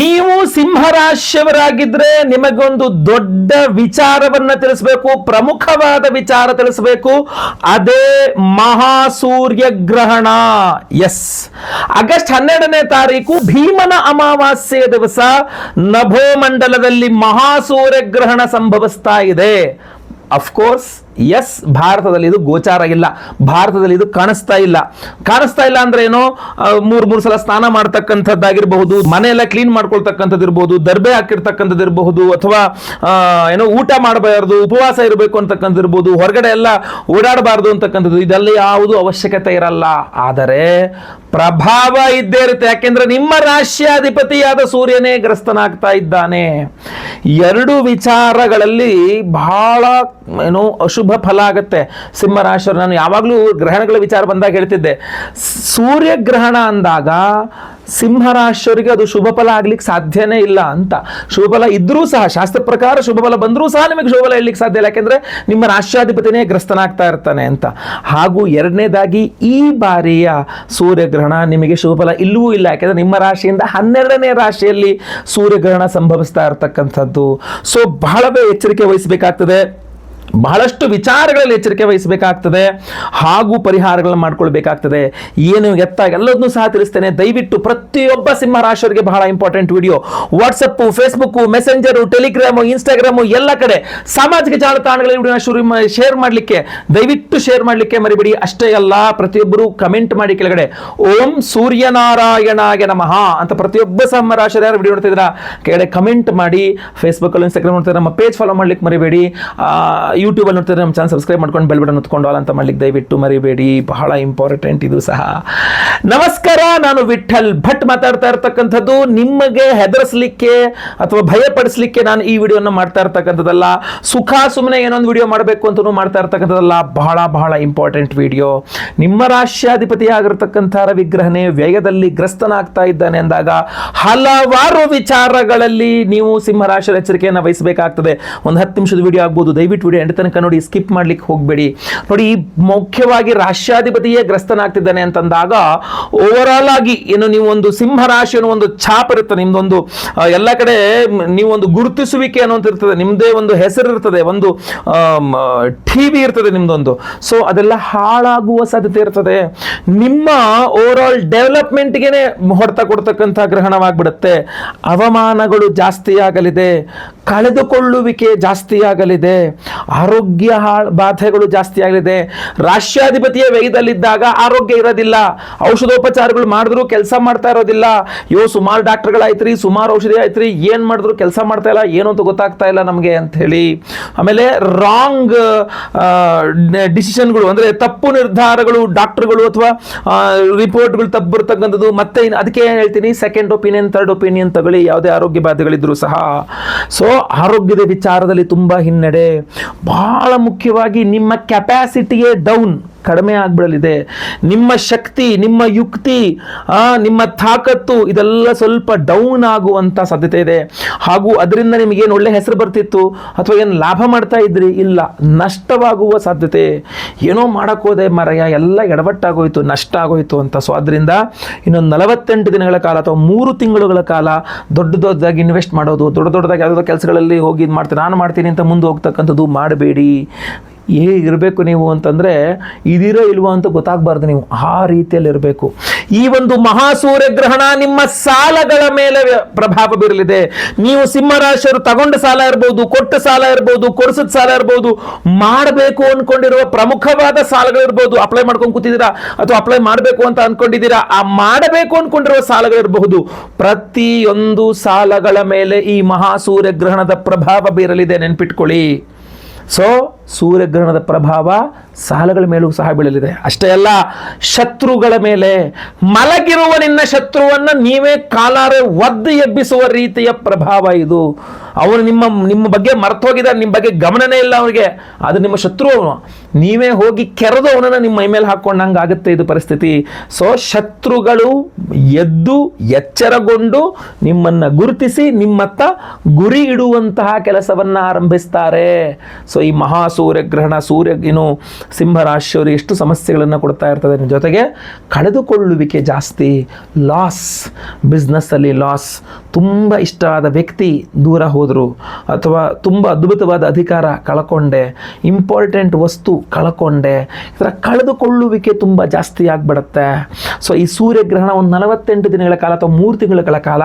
ನೀವು ಸಿಂಹರಾಶಿಯವರಾಗಿದ್ರೆ ನಿಮಗೊಂದು ದೊಡ್ಡ ವಿಚಾರವನ್ನ ತಿಳಿಸಬೇಕು, ಪ್ರಮುಖವಾದ ವಿಚಾರ ತಿಳಿಸಬೇಕು. ಅದೇ ಮಹಾಸೂರ್ಯ ಗ್ರಹಣ. ಎಸ್, ಆಗಸ್ಟ್ 12ನೇ ತಾರೀಕು ಭೀಮನ ಅಮಾವಾಸ್ಯೆಯ ದಿವಸ ನಭೋಮಂಡಲದಲ್ಲಿ ಮಹಾಸೂರ್ಯ ಗ್ರಹಣ ಸಂಭವಿಸ್ತಾ ಇದೆ. ಅಫ್ಕೋರ್ಸ್ ಎಸ್, ಭಾರತದಲ್ಲಿ ಇದು ಗೋಚಾರ ಇಲ್ಲ, ಭಾರತದಲ್ಲಿ ಇದು ಕಾಣಿಸ್ತಾ ಇಲ್ಲ ಅಂದ್ರೆ ಏನೋ ಮೂರು ಸಲ ಸ್ನಾನ ಮಾಡ್ತಕ್ಕಂಥದ್ದಾಗಿರಬಹುದು, ಮನೆಯೆಲ್ಲ ಕ್ಲೀನ್ ಮಾಡ್ಕೊಳ್ತಕ್ಕಂಥದ್ದು ಇರಬಹುದು, ದರ್ಬೆ ಹಾಕಿರ್ತಕ್ಕಂಥದ್ದು ಇರಬಹುದು, ಅಥವಾ ಏನೋ ಊಟ ಮಾಡಬಾರದು, ಉಪವಾಸ ಇರಬೇಕು ಅಂತಕ್ಕಂಥದ್ದು ಇರಬಹುದು, ಹೊರಗಡೆ ಎಲ್ಲ ಓಡಾಡಬಾರದು ಅಂತಕ್ಕಂಥದ್ದು, ಇದೆಲ್ಲ ಯಾವುದು ಅವಶ್ಯಕತೆ ಇರಲ್ಲ. ಆದರೆ ಪ್ರಭಾವ ಇದ್ದೇ ಇರುತ್ತೆ. ಯಾಕೆಂದ್ರೆ ನಿಮ್ಮ ರಾಶ್ಯಾಧಿಪತಿಯಾದ ಸೂರ್ಯನೇ ಗ್ರಸ್ತನಾಗ್ತಾ ಇದ್ದಾನೆ. ಎರಡು ವಿಚಾರಗಳಲ್ಲಿ ಬಹಳ ಏನೋ ಅಶುಭ ಫಲ ಆಗುತ್ತೆ ಸಿಂಹರಾಶಿಯವರು. ನಾನು ಯಾವಾಗಲೂ ಗ್ರಹಣಗಳ ವಿಚಾರ ಬಂದಾಗ ಹೇಳ್ತಿದ್ದೆ, ಸೂರ್ಯ ಗ್ರಹಣ ಅಂದಾಗ ಸಿಂಹರಾಶಿಯವರಿಗೆ ಅದು ಶುಭ ಫಲ ಆಗ್ಲಿಕ್ಕೆ ಸಾಧ್ಯನೇ ಇಲ್ಲ ಅಂತ. ಶುಭ ಫಲ ಇದ್ರೂ ಸಹ, ಶಾಸ್ತ್ರ ಪ್ರಕಾರ ಶುಭ ಫಲ ಬಂದರೂ ಸಹ ನಿಮಗೆ ಶುಭ ಫಲ ಹೇಳಲಿಕ್ಕೆ ಸಾಧ್ಯ ಇಲ್ಲ, ಯಾಕೆಂದ್ರೆ ನಿಮ್ಮ ರಾಶ್ಯಾಧಿಪತಿನೇ ಗ್ರಸ್ತನಾಗ್ತಾ ಇರ್ತಾನೆ ಅಂತ. ಹಾಗೂ ಎರಡನೇದಾಗಿ ಈ ಬಾರಿಯ ಸೂರ್ಯಗ್ರಹಣ ನಿಮಗೆ ಶುಭ ಫಲ ಇಲ್ಲವೂ ಇಲ್ಲ, ಯಾಕೆಂದ್ರೆ ನಿಮ್ಮ ರಾಶಿಯಿಂದ 12ನೇ ರಾಶಿಯಲ್ಲಿ ಸೂರ್ಯಗ್ರಹಣ ಸಂಭವಿಸ್ತಾ ಇರತಕ್ಕಂಥದ್ದು. ಸೊ ಬಹಳವೇ ಎಚ್ಚರಿಕೆ ವಹಿಸಬೇಕಾಗ್ತದೆ, ಬಹಳಷ್ಟು ವಿಚಾರಗಳಲ್ಲಿ ಎಚ್ಚರಿಕೆ ವಹಿಸಬೇಕಾಗ್ತದೆ, ಹಾಗೂ ಪರಿಹಾರಗಳನ್ನು ಮಾಡ್ಕೊಳ್ಬೇಕಾಗ್ತದೆ. ಏನು ಎತ್ತ ಎಲ್ಲದನ್ನೂ ಸಹ ತಿಳಿಸ್ತೇನೆ. ದಯವಿಟ್ಟು ಪ್ರತಿಯೊಬ್ಬ ಸಿಂಹರಾಶಿಯವರಿಗೆ ಬಹಳ important video. WhatsApp, Facebook, messenger, Telegram, Instagram ಎಲ್ಲ ಕಡೆ ಸಾಮಾಜಿಕ ಜಾಲತಾಣಗಳಲ್ಲಿ ವಿಡಿಯೋನ ಶೇರ್ ಮಾಡಲಿಕ್ಕೆ, ದಯವಿಟ್ಟು ಶೇರ್ ಮಾಡಲಿಕ್ಕೆ ಮರಿಬೇಡಿ. ಅಷ್ಟೇ ಅಲ್ಲ, ಪ್ರತಿಯೊಬ್ಬರು ಕಮೆಂಟ್ ಮಾಡಿ ಕೆಳಗಡೆ ಓಂ ಸೂರ್ಯನಾರಾಯಣಾಯ ನಮಃ ಅಂತ ಪ್ರತಿಯೊಬ್ಬ ಸಿಂಹರಾಶಿಯವರು ಯಾರು ವಿಡಿಯೋ ನೋಡ್ತಿದ್ದೀರಾ ಕೆಳಗಡೆ ಕಮೆಂಟ್ ಮಾಡಿ. ಫೇಸ್ಬುಕ್ ಅಲ್ಲಿ, ಇನ್ಸ್ಟಾಗ್ರಾಮ್ ನೋಡ್ತಿದ್ರೆ ನಮ್ಮ ಪೇಜ್ ಫಾಲೋ ಮಾಡ್ಲಿಕ್ಕೆ ಮರಿಬೇಡಿ. ಯೂಟ್ಯೂಬ್ ಅಲ್ಲಿ ನೋಡ್ತಿದ್ರೆ ನಮ್ಮ ಚಾನಲ್ ಸಬ್ಸ್ಕ್ರೈಬ್ ಮಾಡ್ಕೊಂಡು ಬೆಲ್ ಬಟನ್ ಒತ್ಕೊಂಡು ಆಲ್ ಅಂತ ಮಾಡ್ಲಿಕ್ಕೆ ದಯವಿಟ್ಟು ಮರಿಬೇಡಿ. ಬಹಳ ಇಂಪಾರ್ಟೆಂಟ್ ಇದು ಸಹ. ನಮಸ್ಕಾರ, ನಾನು ವಿಠಲ್ ಭಟ್ ಮಾತಾಡ್ತಾ ಇರ್ತಕ್ಕಂಥದ್ದು. ನಿಮಗೆ ಹೆದರಿಸಲಿಕ್ಕೆ ಅಥವಾ ಭಯಪಡಿಸಲಿಕ್ಕೆ ನಾನು ಈ ವಿಡಿಯೋನ ಮಾಡ್ತಾ ಇರ್ತಕ್ಕಂಥದ್ದಲ್ಲ. ಸುಖ ಸುಮ್ಮನೆ ಏನೊಂದು ವಿಡಿಯೋ ಮಾಡಬೇಕು ಅಂತಲೂ ಮಾಡ್ತಾ ಇರ್ತಕ್ಕಂಥದ್ದಲ್ಲ. ಬಹಳ ಬಹಳ ಇಂಪಾರ್ಟೆಂಟ್ ವಿಡಿಯೋ. ನಿಮ್ಮ ರಾಶ್ಯಾಧಿಪತಿ ಆಗಿರ್ತಕ್ಕಂಥ ರವಿಗ್ರಹನೇ ವ್ಯಯದಲ್ಲಿ ಗ್ರಸ್ತನಾಗ್ತಾ ಇದ್ದಾನೆ ಅಂದಾಗ ಹಲವಾರು ವಿಚಾರಗಳಲ್ಲಿ ನೀವು ಸಿಂಹರಾಶಿಯ ಎಚ್ಚರಿಕೆಯನ್ನು ವಹಿಸಬೇಕಾಗ್ತದೆ. ಒಂದು 10 ನಿಮಿಷದ ವಿಡಿಯೋ ಆಗ್ಬೋದು, ದಯವಿಟ್ಟು ವಿಡಿಯೋ ಎಂಡ್ ತನಕ ನೋಡಿ, ಸ್ಕಿಪ್ ಮಾಡ್ಲಿಕ್ಕೆ ಹೋಗಬೇಡಿ. ನೋಡಿ, ಮುಖ್ಯವಾಗಿ ರಾಶ್ಯಾಧಿಪತಿಯೇ ಗ್ರಸ್ತನಾಗ್ತಿದ್ದಾನೆ ಅಂತಂದಾಗ ಓವರ್ ಆಗಿ ಏನು ನೀವು ಒಂದು ಸಿಂಹ ರಾಶಿಯನ್ನು ಒಂದು ಛಾಪ್ ಇರುತ್ತೆ ನಿಮ್ದೊಂದು, ಎಲ್ಲ ಕಡೆ ನೀವೊಂದು ಗುರುತಿಸುವಿಕೆ ಅನ್ನೋಂತ ಇರ್ತದೆ, ನಿಮ್ದೇ ಒಂದು ಹೆಸರು ಇರ್ತದೆ, ಒಂದು ಟಿವಿ ಇರ್ತದೆ ನಿಮ್ದೊಂದು. ಸೊ ಅದೆಲ್ಲ ಹಾಳಾಗುವ ಸಾಧ್ಯತೆ ಇರ್ತದೆ. ನಿಮ್ಮ ಓವರ್ ಆಲ್ ಡೆವಲಪ್ಮೆಂಟ್ಗೆ ಹೊಡೆತ ಕೊಡ್ತಕ್ಕಂಥ ಗ್ರಹಣವಾಗ್ಬಿಡುತ್ತೆ. ಅವಮಾನಗಳು ಜಾಸ್ತಿ ಆಗಲಿದೆ, ಕಳೆದುಕೊಳ್ಳುವಿಕೆ ಜಾಸ್ತಿ ಆಗಲಿದೆ, ಆರೋಗ್ಯ ಬಾಧೆಗಳು ಜಾಸ್ತಿ ಆಗಲಿದೆ. ರಾಶ್ಯಾಧಿಪತಿಯ ವ್ಯಯದಲ್ಲಿದ್ದಾಗ ಆರೋಗ್ಯ ಇರೋದಿಲ್ಲ, ಔಷಧೋಪಚಾರಗಳು ಮಾಡಿದ್ರು ಕೆಲಸ ಮಾಡ್ತಾ ಇರೋದಿಲ್ಲ. ಸುಮಾರು ಡಾಕ್ಟರ್ಗಳಾಯ್ತ್ರಿ, ಸುಮಾರು ಔಷಧಿ ಆಯ್ತ್ರಿ, ಏನ್ ಮಾಡಿದ್ರು ಕೆಲಸ ಮಾಡ್ತಾ ಇಲ್ಲ, ಏನು ಅಂತ ಗೊತ್ತಾಗ್ತಾ ಇಲ್ಲ ನಮಗೆ ಅಂತ ಹೇಳಿ. ಆಮೇಲೆ ರಾಂಗ್ ಡಿಸಿಷನ್ಗಳು, ಅಂದ್ರೆ ತಪ್ಪು ನಿರ್ಧಾರಗಳು, ಡಾಕ್ಟರ್ಗಳು ಅಥವಾ ರಿಪೋರ್ಟ್ಗಳು ತಪ್ಪು ಬರ್ತಕ್ಕಂಥದ್ದು. ಮತ್ತೆ ಅದಕ್ಕೆ ಹೇಳ್ತೀನಿ, ಸೆಕೆಂಡ್ ಒಪಿನಿಯನ್, ಥರ್ಡ್ ಒಪಿನಿಯನ್ ತಗೊಳ್ಳಿ, ಯಾವುದೇ ಆರೋಗ್ಯ ಬಾಧೆಗಳಿದ್ರು ಸಹ. ಸೊ ಆರೋಗ್ಯದ ವಿಚಾರದಲ್ಲಿ ತುಂಬಾ ಹಿನ್ನಡೆ. ಬಹಳ ಮುಖ್ಯವಾಗಿ ನಿಮ್ಮ ಕೆಪಾಸಿಟಿಯೇ ಡೌನ್, ಕಡಿಮೆ ಆಗ್ಬಿಡಲಿದೆ. ನಿಮ್ಮ ಶಕ್ತಿ, ನಿಮ್ಮ ಯುಕ್ತಿ, ನಿಮ್ಮ ತಾಕತ್ತು ಇದೆಲ್ಲ ಸ್ವಲ್ಪ ಡೌನ್ ಆಗುವಂತ ಸಾಧ್ಯತೆ ಇದೆ. ಹಾಗೂ ಅದರಿಂದ ನಿಮಗೇನು ಒಳ್ಳೆ ಹೆಸರು ಬರ್ತಿತ್ತು ಅಥವಾ ಏನು ಲಾಭ ಮಾಡ್ತಾ ಇದ್ರಿ, ಇಲ್ಲ, ನಷ್ಟವಾಗುವ ಸಾಧ್ಯತೆ. ಏನೋ ಮಾಡಕ್ ಹೋದೆ ಮರಯ, ಎಲ್ಲ ಎಡವಟ್ಟಾಗೋಯ್ತು, ನಷ್ಟ ಆಗೋಯ್ತು ಅಂತ. ಸೊ ಅದರಿಂದ ಇನ್ನೊಂದು 48 ದಿನಗಳ ಕಾಲ ಅಥವಾ 3 ತಿಂಗಳುಗಳ ಕಾಲ ದೊಡ್ಡದಾಗಿ ಇನ್ವೆಸ್ಟ್ ಮಾಡೋದು, ದೊಡ್ಡದಾಗಿ ಯಾವುದೋ ಕೆಲಸಗಳಲ್ಲಿ ಹೋಗಿ ಇದು ಮಾಡ್ತೀನಿ, ನಾನು ಮಾಡ್ತೀನಿ ಅಂತ ಮುಂದೆ ಹೋಗ್ತಕ್ಕಂಥದ್ದು ಮಾಡಬೇಡಿ. ಇರಬೇಕು ನೀವು ಅಂತಂದರೆ ಇದಿರೋ ಇಲ್ವೋ ಅಂತ ಗೊತ್ತಾಗಬಾರ್ದು, ನೀವು ಆ ರೀತಿಯಲ್ಲಿ ಇರಬೇಕು. ಈ ಒಂದು ಮಹಾಸೂರ್ಯ ಗ್ರಹಣ ನಿಮ್ಮ ಸಾಲಗಳ ಮೇಲೆ ಪ್ರಭಾವ ಬೀರಲಿದೆ. ನೀವು ಸಿಂಹರಾಶಿಯವರು ತಗೊಂಡ ಸಾಲ ಇರ್ಬೋದು, ಕೊಟ್ಟ ಸಾಲ ಇರ್ಬೋದು, ಕೊಡಿಸಿದ ಸಾಲ ಇರ್ಬೋದು, ಮಾಡಬೇಕು ಅನ್ಕೊಂಡಿರುವ ಪ್ರಮುಖವಾದ ಸಾಲಗಳಿರ್ಬೋದು, ಅಪ್ಲೈ ಮಾಡ್ಕೊಂಡು ಕೂತಿದ್ದೀರಾ ಅಥವಾ ಅಪ್ಲೈ ಮಾಡಬೇಕು ಅಂತ ಅನ್ಕೊಂಡಿದ್ದೀರಾ, ಆ ಮಾಡಬೇಕು ಅನ್ಕೊಂಡಿರುವ ಸಾಲಗಳಿರಬಹುದು. ಪ್ರತಿಯೊಂದು ಸಾಲಗಳ ಮೇಲೆ ಈ ಮಹಾಸೂರ್ಯ ಗ್ರಹಣದ ಪ್ರಭಾವ ಬೀರಲಿದೆ, ನೆನ್ಪಿಟ್ಕೊಳ್ಳಿ. ಸೊ ಸೂರ್ಯಗ್ರಹಣದ ಪ್ರಭಾವ ಸಾಲಗಳ ಮೇಲೂ ಸಹ ಬೀಳಲಿದೆ. ಅಷ್ಟೇ ಅಲ್ಲ, ಶತ್ರುಗಳ ಮೇಲೆ, ಮಲಗಿರುವ ನಿನ್ನ ಶತ್ರುವನ್ನ ನೀವೇ ಕಾಲಾರೆ ಒದ್ದು ಎಬ್ಬಿಸುವ ರೀತಿಯ ಪ್ರಭಾವ ಇದು. ಅವನು ನಿಮ್ಮ ಬಗ್ಗೆ ಮರ್ತೋಗಿದ್ದಾರೆ, ನಿಮ್ಮ ಬಗ್ಗೆ ಗಮನನೇ ಇಲ್ಲ ಅವನಿಗೆ, ಅದು ನಿಮ್ಮ ಶತ್ರು ಅವನು. ನೀವೇ ಹೋಗಿ ಕೆರೆದು ಅವನನ್ನು ನಿಮ್ಮ ಮೈ ಮೇಲೆ ಹಾಕೊಂಡಂಗೆ ಆಗುತ್ತೆ ಇದು ಪರಿಸ್ಥಿತಿ. ಸೊ ಶತ್ರುಗಳು ಎದ್ದು ಎಚ್ಚರಗೊಂಡು ನಿಮ್ಮನ್ನ ಗುರುತಿಸಿ ನಿಮ್ಮತ್ತ ಗುರಿ ಇಡುವಂತಹ ಕೆಲಸವನ್ನ ಆರಂಭಿಸ್ತಾರೆ. ಸೊ ಈ ಮಹಾ ಸೂರ್ಯಗ್ರಹಣ ಸಿಂಹ ರಾಶಿಯವರು ಎಷ್ಟು ಸಮಸ್ಯೆಗಳನ್ನು ಕೊಡ್ತಾ ಇರ್ತದೆ, ಜೊತೆಗೆ ಕಳೆದುಕೊಳ್ಳುವಿಕೆ ಜಾಸ್ತಿ, ಲಾಸ್, ಬಿಸ್ನೆಸ್ಸಲ್ಲಿ ಲಾಸ್, ತುಂಬ ಇಷ್ಟವಾದ ವ್ಯಕ್ತಿ ದೂರ ಹೋದರು, ಅಥವಾ ತುಂಬ ಅದ್ಭುತವಾದ ಅಧಿಕಾರ ಕಳ್ಕೊಂಡೆ, ಇಂಪಾರ್ಟೆಂಟ್ ವಸ್ತು ಕಳ್ಕೊಂಡೆ, ಈ ಥರ ಕಳೆದುಕೊಳ್ಳುವಿಕೆ ತುಂಬ ಜಾಸ್ತಿ ಆಗಿಬಿಡುತ್ತೆ. ಸೊ ಈ ಸೂರ್ಯಗ್ರಹಣ ಒಂದು 48 ದಿನಗಳ ಕಾಲ ಅಥವಾ 3 ತಿಂಗಳ ಕಾಲ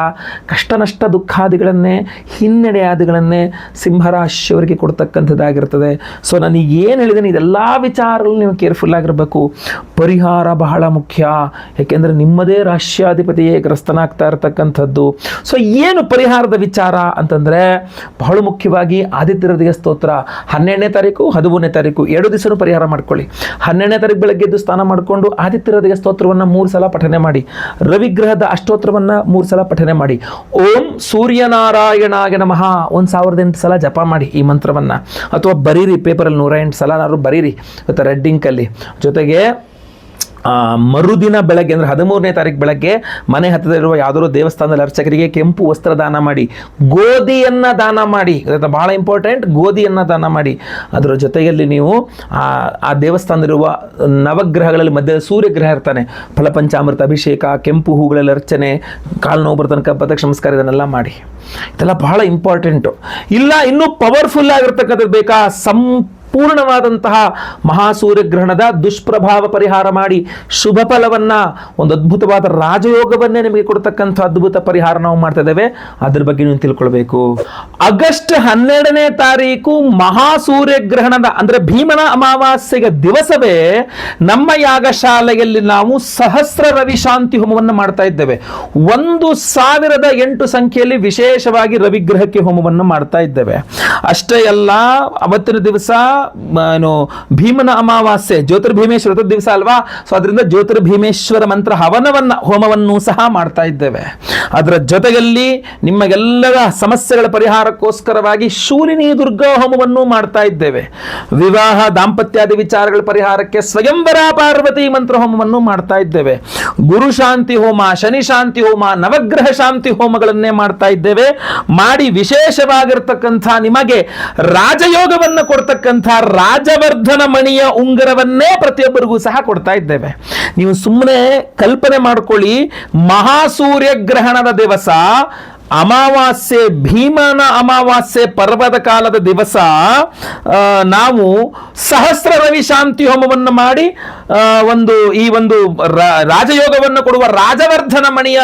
ಕಷ್ಟ ನಷ್ಟ ದುಃಖಾದಿಗಳನ್ನೇ ಹಿನ್ನಡೆಯಾದಿಗಳನ್ನೇ ಸಿಂಹರಾಶಿಯವರಿಗೆ ಕೊಡ್ತಕ್ಕಂಥದ್ದಾಗಿರ್ತದೆ. ಸೊ ನಾನು ಏನು ಹೇಳಿದ್ದೇನೆ ಇದೆಲ್ಲ ವಿಚಾರಗಳು ನೀವು ಕೇರ್ಫುಲ್ ಆಗಿರಬೇಕು. ಪರಿಹಾರ ಬಹಳ ಮುಖ್ಯ, ಯಾಕೆಂದರೆ ನಿಮ್ಮದೇ ರಾಶ್ಯಾಧಿಪತಿಯೇ ಗ್ರಸ್ತನಾಗ್ತಾ ಇರತಕ್ಕಂಥದ್ದು. ಸೊ ಏನು ಪರಿಹಾರದ ವಿಚಾರ ಅಂತಂದರೆ ಬಹಳ ಮುಖ್ಯವಾಗಿ ಆದಿತ್ಯ ಹೃದಯ ಸ್ತೋತ್ರ 12ನೇ ತಾರೀಕು 13ನೇ ತಾರೀಕು 2 ದಿವಸನೂ ಪರಿಹಾರ ಮಾಡ್ಕೊಳ್ಳಿ. 12ನೇ ತಾರೀಕು ಬೆಳಗ್ಗೆ ಎದ್ದು ಸ್ನಾನ ಮಾಡಿಕೊಂಡು ಆದಿತ್ಯ ಹೃದಯ ಸ್ತೋತ್ರವನ್ನು 3 ಸಲ ಪಠನೆ ಮಾಡಿ, ರವಿಗ್ರಹದ ಅಷ್ಟೋತ್ರವನ್ನು 3 ಸಲ ಪಠನೆ ಮಾಡಿ, ಓಂ ಸೂರ್ಯನಾರಾಯಣಾಯ ನಮಃ 1008 ಸಲ ಜಪ ಮಾಡಿ ಈ ಮಂತ್ರವನ್ನು, ಅಥವಾ ಬರೀರಿ ಪೇಪರಲ್ಲಿ 108 ಸಲ ಬರೀರಿ ಮತ್ತು ರೆಡ್ ಇಂಕಲ್ಲಿ. ಜೊತೆಗೆ ಮರುದಿನ ಬೆಳಗ್ಗೆ ಅಂದರೆ 13ನೇ ತಾರೀಕು ಬೆಳಗ್ಗೆ ಮನೆ ಹತ್ತಿರವಿರುವ ಯಾವುದಾದ್ರು ದೇವಸ್ಥಾನದಲ್ಲಿ ಅರ್ಚಕರಿಗೆ ಕೆಂಪು ವಸ್ತ್ರ ದಾನ ಮಾಡಿ, ಗೋಧಿಯನ್ನು ದಾನ ಮಾಡಿ, ಬಹಳ ಇಂಪಾರ್ಟೆಂಟ್, ಗೋಧಿಯನ್ನು ದಾನ ಮಾಡಿ. ಅದರ ಜೊತೆಯಲ್ಲಿ ನೀವು ಆ ದೇವಸ್ಥಾನದಲ್ಲಿರುವ ನವಗ್ರಹಗಳಲ್ಲಿ ಮಧ್ಯದಲ್ಲಿ ಸೂರ್ಯಗ್ರಹ ಇರ್ತಾನೆ, ಫಲಪಂಚಾಮೃತ ಅಭಿಷೇಕ, ಕೆಂಪು ಹೂಗಳಲ್ಲಿ ಅರ್ಚನೆ, ಕಾಲು ನೋವು ಬರೋ ತನಕ ಪ್ರದಕ್ಷಿಣ ನಮಸ್ಕಾರ ಇದನ್ನೆಲ್ಲ ಮಾಡಿ. ಇದೆಲ್ಲ ಬಹಳ ಇಂಪಾರ್ಟೆಂಟು. ಇಲ್ಲ ಇನ್ನೂ ಪವರ್ಫುಲ್ ಆಗಿರ್ತಕ್ಕಂಥದ್ದು ಬೇಕಾ, ಪೂರ್ಣವಾದಂತಹ ಮಹಾಸೂರ್ಯಗ್ರಹಣದ ದುಷ್ಪ್ರಭಾವ ಪರಿಹಾರ ಮಾಡಿ ಶುಭ ಫಲವನ್ನು, ಒಂದು ಅದ್ಭುತವಾದ ರಾಜಯೋಗವನ್ನೇ ನಿಮಗೆ ಕೊಡ್ತಕ್ಕಂಥ ಅದ್ಭುತ ಪರಿಹಾರ ನಾವು ಮಾಡ್ತಾ ಇದ್ದೇವೆ. ಅದ್ರ ಬಗ್ಗೆ ನೀವು ತಿಳ್ಕೊಳ್ಬೇಕು. ಆಗಸ್ಟ್ 12ನೇ ತಾರೀಕು ಮಹಾಸೂರ್ಯಗ್ರಹಣದ ಅಂದರೆ ಭೀಮನ ಅಮಾವಾಸ್ಯೆಯ ದಿವಸವೇ ನಮ್ಮ ಯಾಗಶಾಲೆಯಲ್ಲಿ ನಾವು ಸಹಸ್ರ ರವಿ ಶಾಂತಿ ಹೋಮವನ್ನು ಮಾಡ್ತಾ ಇದ್ದೇವೆ. 1008 ಸಂಖ್ಯೆಯಲ್ಲಿ ವಿಶೇಷವಾಗಿ ರವಿಗ್ರಹಕ್ಕೆ ಹೋಮವನ್ನು ಮಾಡ್ತಾ ಇದ್ದೇವೆ. ಅಷ್ಟೇ ಅಲ್ಲ, ಅವತ್ತಿನ ದಿವಸ ಭೀಮನ ಅಮಾವಾಸ್ಯೆ ಜ್ಯೋತಿರ್ಭೀಮೇಶ್ವರ ದಿವಸ ಅಲ್ವಾ, ಸೊ ಅದರಿಂದ ಜ್ಯೋತಿರ್ಭೀಮೇಶ್ವರ ಮಂತ್ರ ಹೋಮವನ್ನು ಸಹ ಮಾಡ್ತಾ ಇದ್ದೇವೆ. ಅದರ ಜೊತೆಯಲ್ಲಿ ನಿಮಗೆಲ್ಲರ ಸಮಸ್ಯೆಗಳ ಪರಿಹಾರಕ್ಕೋಸ್ಕರವಾಗಿ ಶೂಲಿನಿ ದುರ್ಗಾ ಹೋಮವನ್ನು ಮಾಡ್ತಾ ಇದ್ದೇವೆ. ವಿವಾಹ ದಾಂಪತ್ಯಾದಿ ವಿಚಾರಗಳ ಪರಿಹಾರಕ್ಕೆ ಸ್ವಯಂವರ ಪಾರ್ವತಿ ಮಂತ್ರ ಹೋಮವನ್ನು ಮಾಡ್ತಾ ಇದ್ದೇವೆ. ಗುರು ಶಾಂತಿ ಹೋಮ, ಶನಿ ಶಾಂತಿ ಹೋಮ, ನವಗ್ರಹ ಶಾಂತಿ ಹೋಮಗಳನ್ನೇ ಮಾಡ್ತಾ ಇದ್ದೇವೆ. ಮಾಡಿ ವಿಶೇಷವಾಗಿರ್ತಕ್ಕಂಥ ನಿಮಗೆ ರಾಜಯೋಗವನ್ನು ಕೊಡ್ತಕ್ಕಂಥ ರಾಜವರ್ಧನ ಮಣಿಯ ಉಂಗುರವನ್ನೇ ಪ್ರತಿಯೊಬ್ಬರಿಗೂ ಸಹ ಕೊಡ್ತಾ ಇದ್ದೇವೆ. ನೀವು ಸುಮ್ಮನೆ ಕಲ್ಪನೆ ಮಾಡ್ಕೊಳ್ಳಿ, ಮಹಾಸೂರ್ಯ ಗ್ರಹಣದ ದಿವಸ ಅಮಾವಾಸ್ಯೆ, ಭೀಮನ ಅಮಾವಾಸ್ಯೆ ಪರ್ವದ ಕಾಲದ ದಿವಸ ನಾವು ಸಹಸ್ರ ರವಿ ಶಾಂತಿ ಹೋಮವನ್ನು ಮಾಡಿ ಈ ಒಂದು ರಾಜಯೋಗವನ್ನು ಕೊಡುವ ರಾಜವರ್ಧನ ಮಣಿಯ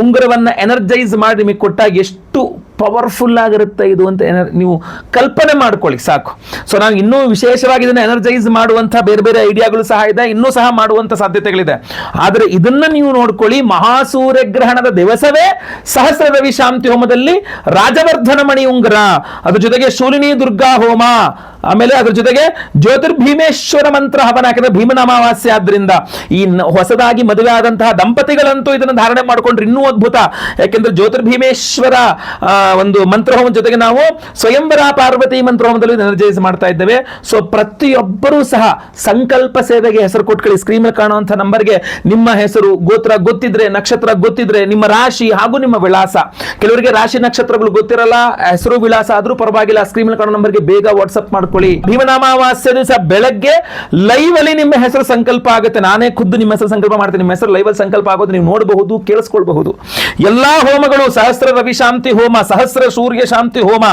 ಉಂಗುರವನ್ನು ಎನರ್ಜೈಸ್ ಮಾಡಿ ನಿಮಗೆ ಕೊಟ್ಟಾಗ ಎಷ್ಟು ಪವರ್ಫುಲ್ ಆಗಿರುತ್ತೆ ಇದು ಅಂತ ನೀವು ಕಲ್ಪನೆ ಮಾಡ್ಕೊಳ್ಳಿ ಸಾಕು. ಸೊ ನಾನು ಇನ್ನೂ ವಿಶೇಷವಾಗಿ ಇದನ್ನು ಎನರ್ಜೈಸ್ ಮಾಡುವಂಥ ಬೇರೆ ಬೇರೆ ಐಡಿಯಾಗಳು ಸಹ ಇದೆ, ಇನ್ನೂ ಸಹ ಮಾಡುವಂಥ ಸಾಧ್ಯತೆಗಳಿದೆ. ಆದರೆ ಇದನ್ನು ನೀವು ನೋಡ್ಕೊಳ್ಳಿ, ಮಹಾಸೂರ್ಯಗ್ರಹಣದ ದಿವಸವೇ ಸಹಸ್ರ ರವಿ ಶಾಂತಿ ಹೋಮದಲ್ಲಿ ರಾಜವರ್ಧನ ಮಣಿ ಉಂಗುರ, ಅದ್ರ ಜೊತೆಗೆ ಶೂಲಿನಿ ದುರ್ಗಾ ಹೋಮ, ಆಮೇಲೆ ಅದ್ರ ಜೊತೆಗೆ ಜ್ಯೋತಿರ್ಭೀಮೇಶ್ವರ ಮಂತ್ರ ಹವನ. ಯಾಕಂದ್ರೆ ಭೀಮನ ಅಮಾವಾಸ್ಯೆ ಆದ್ರಿಂದ ಈ ಹೊಸದಾಗಿ ಮದುವೆ ಆದಂತಹ ದಂಪತಿಗಳಂತೂ ಇದನ್ನು ಧಾರಣೆ ಮಾಡಿಕೊಂಡ್ರೆ ಇನ್ನೂ ಅದ್ಭುತ. ಯಾಕೆಂದ್ರೆ ಜ್ಯೋತಿರ್ಭೀಮೇಶ್ವರ ಒಂದು ಮಂತ್ರಹೋಮ ಜೊತೆಗೆ ನಾವು ಸ್ವಯಂವರ ಪಾರ್ವತಿ ಮಂತ್ರಹೋಮದಲ್ಲಿ ಎನರ್ಜೈಸ್ ಮಾಡ್ತಾ ಇದ್ದೇವೆ. ಸೊ ಪ್ರತಿಯೊಬ್ಬರೂ ಸಹ ಸಂಕಲ್ಪ ಸೇವೆಗೆ ಹೆಸರು ಕೊಟ್ಕೊಳ್ಳಿ. ಸ್ಕ್ರೀನ್ ಮೇಲೆ ಕಾಣುವಂಥ ನಂಬರ್ಗೆ ನಿಮ್ಮ ಹೆಸರು, ಗೋತ್ರ ಗೊತ್ತಿದ್ರೆ, ನಕ್ಷತ್ರ ಗೊತ್ತಿದ್ರೆ, ನಿಮ್ಮ ರಾಶಿ ಹಾಗೂ ನಿಮ್ಮ ವಿಳಾಸ. ಕೆಲವರಿಗೆ ರಾಶಿ ನಕ್ಷತ್ರಗಳು ಗೊತ್ತಿರಲ್ಲ, ಹೆಸರು ವಿಳಾಸ ಆದ್ರೂ ಪರವಾಗಿಲ್ಲ, ಸ್ಕ್ರೀನ್ ಮೇಲೆ ಕಾಣೋ ನಂಬರ್ಗೆ ಬೇಗ ವಾಟ್ಸ್ಆಪ್ ಮಾಡ್ಕೊಳ್ಳಿ. ಭೀಮನಾಮಾವಾಸ್ಯೆ ದಿವಸ ಬೆಳಗ್ಗೆ ಲೈವ್ ಅಲ್ಲಿ ನಿಮ್ಮ ಹೆಸರು ಸಂಕಲ್ಪ ಆಗುತ್ತೆ. ನಾನೇ ಖುದ್ದು ನಿಮ್ಮ ಹೆಸರು ಸಂಕಲ್ಪ ಮಾಡ್ತೀನಿ. ನಿಮ್ಮ ಹೆಸರು ಲೈವ್ ಅಲ್ಲಿ ಸಂಕಲ್ಪ ಆಗೋದು ನೀವು ನೋಡಬಹುದು, ಕೇಳಿಸ್ಕೊಳ್ಬಹುದು. ಎಲ್ಲಾ ಹೋಮಗಳು, ಸಹಸ್ರ ರವಿ ಶಾಂತಿ ಹೋಮ, ಸಹಸ್ರ ಸೂರ್ಯ ಶಾಂತಿ ಹೋಮ,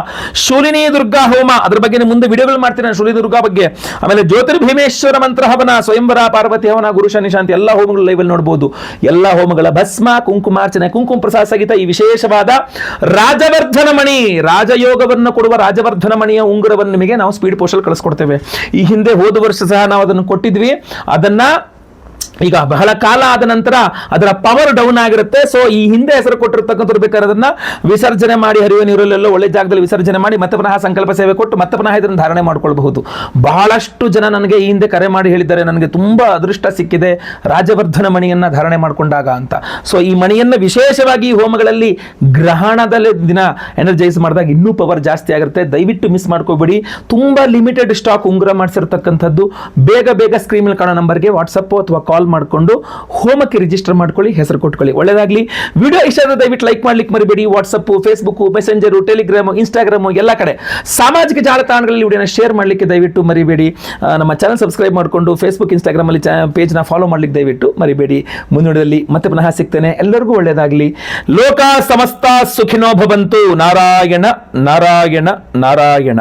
ಶೂಲಿನಿ ದುರ್ಗಾ ಹೋಮ, ಅದ್ರ ಬಗ್ಗೆ ಮುಂದೆ ವಿಡಿಯೋಗಳು ಮಾಡ್ತೀನಿ ನಾನು ಶೂಲಿನಿ ದುರ್ಗಾ ಬಗ್ಗೆ. ಆಮೇಲೆ ಜ್ಯೋತಿರ್ಭೀಮೇಶ್ವರ ಮಂತ್ರ ಹವನ, ಸ್ವಯಂವರ ಪಾರ್ವತಿ ಹವನ, ಗುರು ಶನಿ ಶಾಂತಿ, ಎಲ್ಲ ಹೋಮಗಳು ಲೈವ್ ಅಲ್ಲಿ ನೋಡಬಹುದು. ಎಲ್ಲ ಹೋಮಗಳ ಭಸ್ಮ, ಕುಂಕುಮಾರ್ಚನೆ, ಕುಂಕುಮ ಪ್ರಸಾದ ಸಹಿತ ಈ ವಿಶೇಷವಾದ ರಾಜವರ್ಧನ ಮಣಿ, ರಾಜಯೋಗವನ್ನು ಕೊಡುವ ರಾಜವರ್ಧನ ಮಣಿಯ ಉಂಗುರವನ್ನು ನಿಮಗೆ ನಾವು ಸ್ಪೀಡ್ ಪೋಸ್ಟಲ್ಲಿ ಕಳಿಸ್ಕೊಡ್ತೇವೆ. ಈ ಹಿಂದೆ ಹೋದ ವರ್ಷ ಸಹ ನಾವು ಅದನ್ನು ಕೊಟ್ಟಿದ್ವಿ. ಅದನ್ನ ಈಗ ಬಹಳ ಕಾಲ ಆದ ನಂತರ ಅದರ ಪವರ್ ಡೌನ್ ಆಗಿರುತ್ತೆ. ಸೊ ಈ ಹಿಂದೆ ಹೆಸರು ಕೊಟ್ಟಿರ್ತಕ್ಕಂಥವ್ರು ಬೇಕಾದ್ರೆ ಅದನ್ನ ವಿಸರ್ಜನೆ ಮಾಡಿ, ಹರಿಯುವ ನೀರಲ್ಲೆಲ್ಲ ಒಳ್ಳೆ ಜಾಗದಲ್ಲಿ ವಿಸರ್ಜನೆ ಮಾಡಿ ಮತ್ತೆ ಪುನಃ ಸಂಕಲ್ಪ ಸೇವೆ ಕೊಟ್ಟು ಮತ್ತೆ ಪುನಃ ಇದನ್ನು ಧಾರಣೆ ಮಾಡ್ಕೊಳ್ಬಹುದು. ಬಹಳಷ್ಟು ಜನ ನನಗೆ ಈ ಹಿಂದೆ ಕರೆ ಮಾಡಿ ಹೇಳಿದ್ದಾರೆ, ನನಗೆ ತುಂಬಾ ಅದೃಷ್ಟ ಸಿಕ್ಕಿದೆ ರಾಜವರ್ಧನ ಮಣಿಯನ್ನ ಧಾರಣೆ ಮಾಡಿಕೊಂಡಾಗ ಅಂತ. ಸೊ ಈ ಮಣಿಯನ್ನ ವಿಶೇಷವಾಗಿ ಈ ಹೋಮಗಳಲ್ಲಿ ಗ್ರಹಣದಲ್ಲಿ ದಿನ ಎನರ್ಜೈಸ್ ಮಾಡಿದಾಗ ಇನ್ನೂ ಪವರ್ ಜಾಸ್ತಿ ಆಗಿರುತ್ತೆ. ದಯವಿಟ್ಟು ಮಿಸ್ ಮಾಡ್ಕೋಬೇಡಿ. ತುಂಬಾ ಲಿಮಿಟೆಡ್ ಸ್ಟಾಕ್ ಉಂಗುರ ಮಾಡಿಸಿರ್ತಕ್ಕಂಥದ್ದು. ಬೇಗ ಬೇಗ ಸ್ಕ್ರೀನ್ ಮೇಲೆ ಕಾಣೋ ನಂಬರ್ಗೆ ವಾಟ್ಸಪ್ ಅಥವಾ ಕಾಲ್ ಮಾಡಿಕೊಂಡು ಹೋಮಕ್ಕೆ ರಿಜಿಸ್ಟರ್ ಮಾಡ್ಕೊಳ್ಳಿ, ಹೆಸರು ಕೊಟ್ಕೊಳ್ಳಿ. ಒಳ್ಳೆಯದಾಗಲಿ. ವಿಡಿಯೋ ಇಷ್ಟ ಆದರೆ ದಯವಿಟ್ಟು ಲೈಕ್ ಮಾಡ್ಲಿಕ್ಕೆ ಮರಿಬೇಡಿ. WhatsApp, Facebook, messenger, Telegram, Instagram ಎಲ್ಲ ಕಡೆ ಸಾಮಾಜಿಕ ಜಾಲತಾಣಗಳಲ್ಲಿ ವಿಡಿಯೋನ ಶೇರ್ ಮಾಡಲಿಕ್ಕೆ ದಯವಿಟ್ಟು ಮರಿಬೇಡಿ. ನಮ್ಮ ಚಾನಲ್ ಸಬ್ಸ್ಕ್ರೈಬ್ ಮಾಡಿಕೊಂಡು ಫೇಸ್ಬುಕ್, ಇನ್ಸ್ಟಾಗ್ರಾಮಲ್ಲಿ ಪೇಜ್ನ ಫಾಲೋ ಮಾಡ್ಲಿಕ್ಕೆ ದಯವಿಟ್ಟು ಮರಿಬೇಡಿ. ಮುಂದಿನದಲ್ಲಿ ಮತ್ತೆ ಪುನಃ ಸಿಗ್ತೇನೆ. ಎಲ್ಲರಿಗೂ ಒಳ್ಳೆಯದಾಗಲಿ. ಲೋಕ ಸಮಸ್ತ ಸುಖಿನೋ ಭವಂತು. ನಾರಾಯಣ ನಾರಾಯಣ ನಾರಾಯಣ.